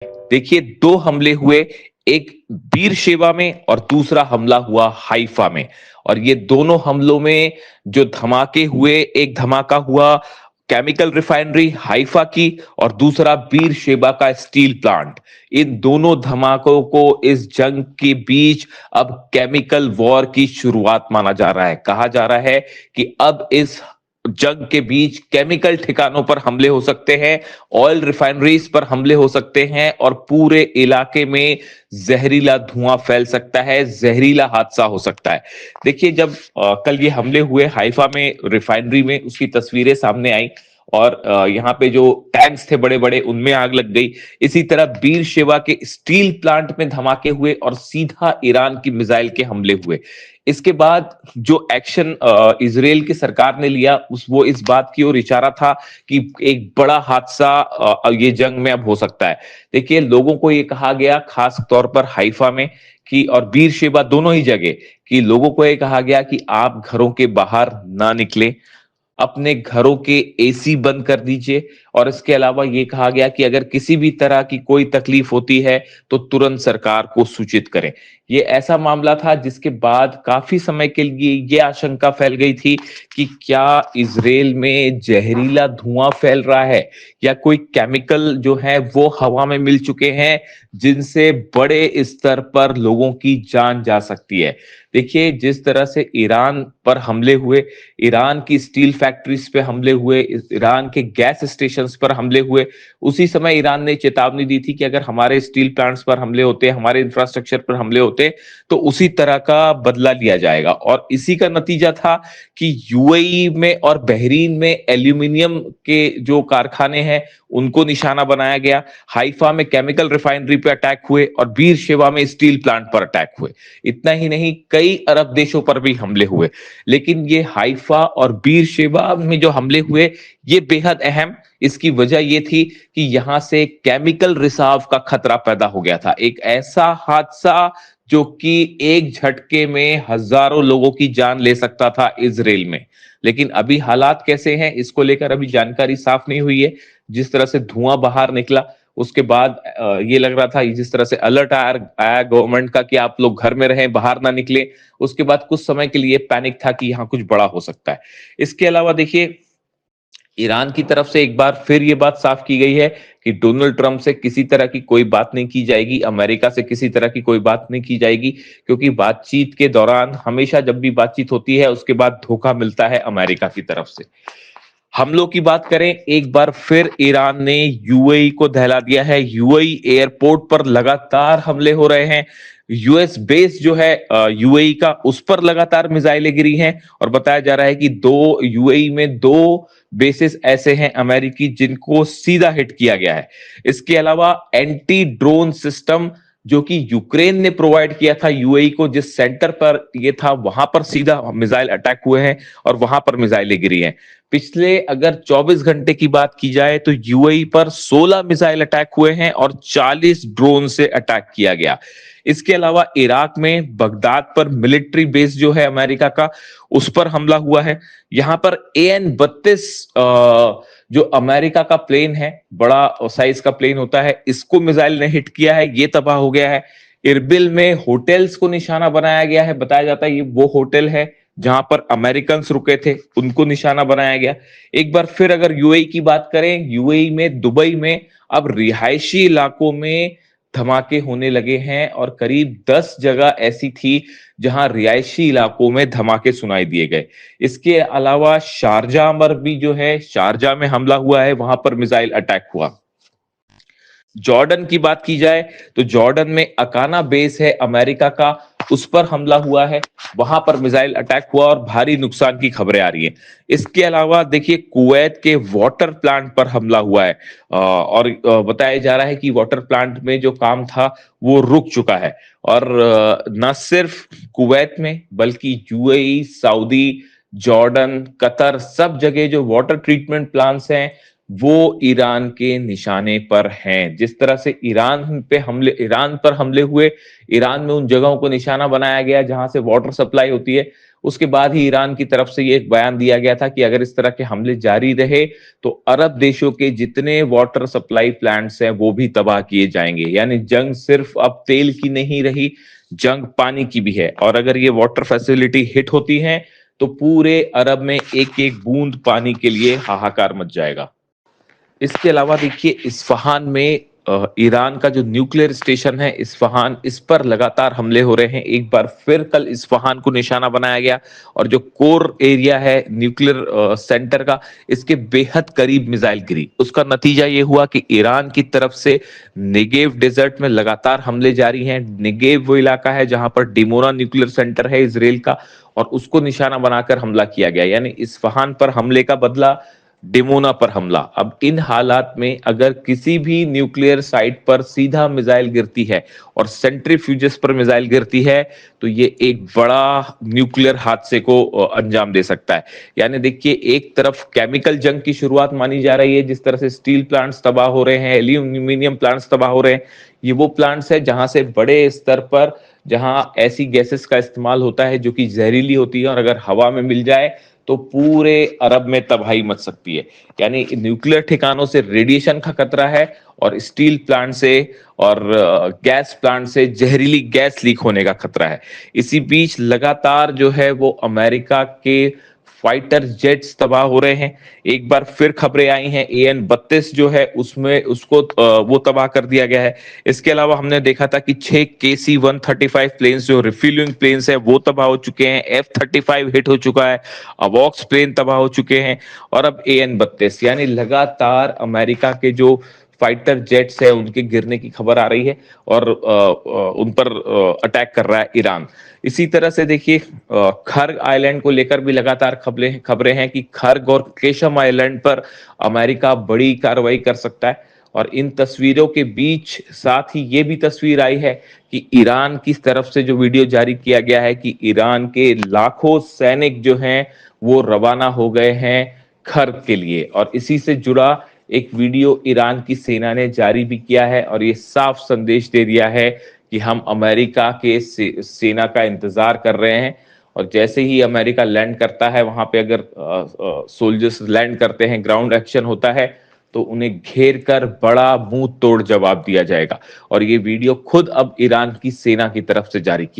देखिए, 2 हमले हुए, एक बीरशेबा में और दूसरा हमला हुआ हाइफा में। और ये दोनों हमलों में जो धमाके हुए, एक धमाका हुआ केमिकल रिफाइनरी हाइफा की और दूसरा बीरशेबा का स्टील प्लांट। इन दोनों धमाकों को इस जंग के बीच अब केमिकल वॉर की शुरुआत माना जा रहा है। कहा जा रहा है कि अब इस जंग के बीच केमिकल ठिकानों पर हमले हो सकते हैं, ऑयल रिफाइनरीज पर हमले हो सकते हैं और पूरे इलाके में जहरीला धुआं फैल सकता है, जहरीला हादसा हो सकता है। देखिए, जब कल ये हमले हुए हाइफा में रिफाइनरी में, उसकी तस्वीरें सामने आई और यहाँ पे जो टैंक्स थे बड़े बड़े, उनमें आग लग गई। इसी तरह बीरशेबा के स्टील प्लांट में धमाके हुए और सीधा ईरान की मिसाइल के हमले हुए। इसके बाद जो एक्शन इजराइल की सरकार ने लिया, वो इस बात की ओर इशारा था कि एक बड़ा हादसा ये जंग में अब हो सकता है। देखिए, लोगों को ये कहा गया, खास तौर पर हाइफा में कि और बीरशेबा दोनों ही जगह, कि लोगों को ये कहा गया कि आप घरों के बाहर ना निकलें, अपने घरों के एसी बंद कर दीजिए। और इसके अलावा ये कहा गया कि अगर किसी भी तरह की कोई तकलीफ होती है तो तुरंत सरकार को सूचित करें। ये ऐसा मामला था जिसके बाद काफी समय के लिए ये आशंका फैल गई थी कि क्या इजराइल में जहरीला धुआं फैल रहा है या कोई केमिकल जो है वो हवा में मिल चुके हैं जिनसे बड़े स्तर पर लोगों की जान जा सकती है। देखिए, जिस तरह से ईरान पर हमले हुए, ईरान की स्टील फैक्ट्रीज पे हमले हुए, ईरान के गैस स्टेशंस पर हमले हुए, उसी समय ईरान ने चेतावनी दी थी कि अगर हमारे स्टील प्लांट्स पर हमले होते, हमारे इंफ्रास्ट्रक्चर पर हमले होते, तो उसी तरह का बदला लिया जाएगा। और इसी का नतीजा था कि यूएई में और बहरीन में एल्यूमिनियम के जो कारखाने हैं उनको निशाना बनाया गया, हाइफा में केमिकल रिफाइनरी पे अटैक हुए और बीरशेबा में स्टील प्लांट पर अटैक हुए। इतना ही नहीं, कई अरब देशों पर भी हमले हुए। लेकिन ये हाइफा और बीरशेबा में जो हमले हुए, ये बेहद अहम, इसकी वजह ये थी कि यहां से केमिकल रिसाव का खतरा पैदा हो गया था। एक ऐसा हादसा जो कि एक झटके में हजारों लोगों की जान ले सकता था इजराइल में। लेकिन अभी हालात कैसे हैं, इसको लेकर अभी जानकारी साफ नहीं हुई है। जिस तरह से धुआं बाहर निकला, उसके बाद ये लग रहा था, जिस तरह से अलर्ट आया गवर्नमेंट का कि आप लोग घर में रहें, बाहर ना निकले, उसके बाद कुछ समय के लिए पैनिक था कि यहाँ कुछ बड़ा हो सकता है। इसके अलावा देखिए, ईरान की तरफ से एक बार फिर ये बात साफ की गई है कि डोनाल्ड ट्रंप से किसी तरह की कोई बात नहीं की जाएगी, अमेरिका से किसी तरह की कोई बात नहीं की जाएगी, क्योंकि बातचीत के दौरान हमेशा जब भी बातचीत होती है उसके बाद धोखा मिलता है अमेरिका की तरफ से। हमलों की बात करें, एक बार फिर ईरान ने यूएई को दहला दिया है। यूएई एयरपोर्ट पर लगातार हमले हो रहे हैं। यूएस बेस जो है यूएई का, उस पर लगातार मिसाइलें गिरी हैं और बताया जा रहा है कि दो यूएई में दो बेसिस ऐसे हैं अमेरिकी जिनको सीधा हिट किया गया है। इसके अलावा एंटी ड्रोन सिस्टम जो कि यूक्रेन ने प्रोवाइड किया था यूएई को, जिस सेंटर पर ये था वहां पर सीधा मिसाइल अटैक हुए हैं और वहां पर मिसाइलें गिरी हैं। पिछले अगर 24 घंटे की बात की जाए तो यूएई पर 16 मिसाइल अटैक हुए हैं और 40 ड्रोन से अटैक किया गया। इसके अलावा इराक में बगदाद पर मिलिट्री बेस जो है अमेरिका का, उस पर हमला हुआ है। यहां पर AN-32 जो अमेरिका का प्लेन है, बड़ा साइज का प्लेन होता है, इसको मिसाइल ने हिट किया है, ये तबाह हो गया है। इरबिल में होटल्स को निशाना बनाया गया है, बताया जाता है ये वो होटल है जहां पर अमेरिकन रुके थे, उनको निशाना बनाया गया। एक बार फिर अगर यूएई की बात करें, यूएई में दुबई में अब रिहायशी इलाकों में धमाके होने लगे हैं और करीब 10 जगह ऐसी थी जहां रिहायशी इलाकों में धमाके सुनाई दिए गए। इसके अलावा शारजाह पर भी जो है, शारजाह में हमला हुआ है, वहां पर मिसाइल अटैक हुआ। जॉर्डन की बात की जाए तो जॉर्डन में अकाना बेस है अमेरिका का, उस पर हमला हुआ है, वहां पर मिसाइल अटैक हुआ और भारी नुकसान की खबरें आ रही हैं। इसके अलावा देखिए, कुवैत के वाटर प्लांट पर हमला हुआ है और बताया जा रहा है कि वाटर प्लांट में जो काम था वो रुक चुका है। और न सिर्फ कुवैत में बल्कि यूएई, सऊदी, जॉर्डन, कतर, सब जगह जो वाटर ट्रीटमेंट प्लांट्स हैं वो ईरान के निशाने पर हैं। जिस तरह से ईरान पर हमले हुए, ईरान में उन जगहों को निशाना बनाया गया जहां से वाटर सप्लाई होती है, उसके बाद ही ईरान की तरफ से ये एक बयान दिया गया था कि अगर इस तरह के हमले जारी रहे तो अरब देशों के जितने वाटर सप्लाई प्लांट्स हैं वो भी तबाह किए जाएंगे। यानी जंग सिर्फ अब तेल की नहीं रही, जंग पानी की भी है। और अगर ये वाटर फैसिलिटी हिट होती है तो पूरे अरब में एक एक बूंद पानी के लिए हाहाकार मच जाएगा। इसके अलावा देखिए इस्फहान में ईरान का जो न्यूक्लियर स्टेशन है इस्फहान, इस पर लगातार हमले हो रहे हैं। एक बार फिर कल इस्फहान को निशाना बनाया गया और जो कोर एरिया है न्यूक्लियर सेंटर का, इसके बेहद करीब मिसाइल गिरी। उसका नतीजा ये हुआ कि ईरान की तरफ से नेगेव डेजर्ट में लगातार हमले जारी हैं। नेगेव वो इलाका है जहां पर डिमोना न्यूक्लियर सेंटर है इसराइल का, और उसको निशाना बनाकर हमला किया गया। यानी इस्फहान पर हमले का बदला, डिमोना पर हमला। अब इन हालात में अगर किसी भी न्यूक्लियर साइट पर सीधा मिसाइल गिरती है और सेंट्रीफ्यूजेस पर मिसाइल गिरती है तो ये एक बड़ा न्यूक्लियर हादसे को अंजाम दे सकता है। यानी देखिए एक तरफ केमिकल जंग की शुरुआत मानी जा रही है, जिस तरह से स्टील प्लांट्स तबाह हो रहे हैं, एल्यूमिनियम प्लांट्स तबाह हो रहे हैं। ये वो प्लांट्स है जहां से बड़े स्तर पर, जहां ऐसी गैसेस का इस्तेमाल होता है जो कि जहरीली होती है और अगर हवा में मिल जाए तो पूरे अरब में तबाही मच सकती है। यानी न्यूक्लियर ठिकानों से रेडिएशन का खतरा है और स्टील प्लांट से और गैस प्लांट से जहरीली गैस लीक होने का खतरा है। इसी बीच लगातार जो है वो अमेरिका के फाइटर जेट्स तबाह हो रहे हैं। एक बार फिर खबरें आई हैं AN-32 जो है उसमें उसको वो तबाह कर दिया गया है। इसके अलावा हमने देखा था कि 6 KC-135 प्लेन्स जो रिफ्यूलिंग प्लेन्स है वो तबाह हो चुके हैं। F-35 हिट हो चुका है, अवॉक्स प्लेन तबाह हो चुके हैं और अब AN-32। यानी लगातार अमेरिका के जो फाइटर जेट्स है उनके गिरने की खबर आ रही है और उन पर अटैक कर रहा है ईरान। इसी तरह से देखिए खर्ग आइलैंड को लेकर भी लगातार खबरें हैं कि खर्ग और केशम आइलैंड पर अमेरिका बड़ी कार्रवाई कर सकता है। और इन तस्वीरों के बीच साथ ही ये भी तस्वीर आई है कि ईरान की तरफ से जो वीडियो जारी किया गया है कि ईरान के लाखों सैनिक जो हैं वो रवाना हो गए हैं खर्ग के लिए। और इसी से जुड़ा एक वीडियो ईरान की सेना ने जारी भी किया है और ये साफ संदेश दे दिया है कि हम अमेरिका के सेना का इंतजार कर रहे हैं। और जैसे ही अमेरिका लैंड करता है वहां पे, अगर सोल्जर्स लैंड करते हैं, ग्राउंड एक्शन होता है, तो उन्हें घेर कर बड़ा मुंह तोड़ जवाब दिया जाएगा। और ये वीडियो खुद अब ईरान की सेना की तरफ से जारी किया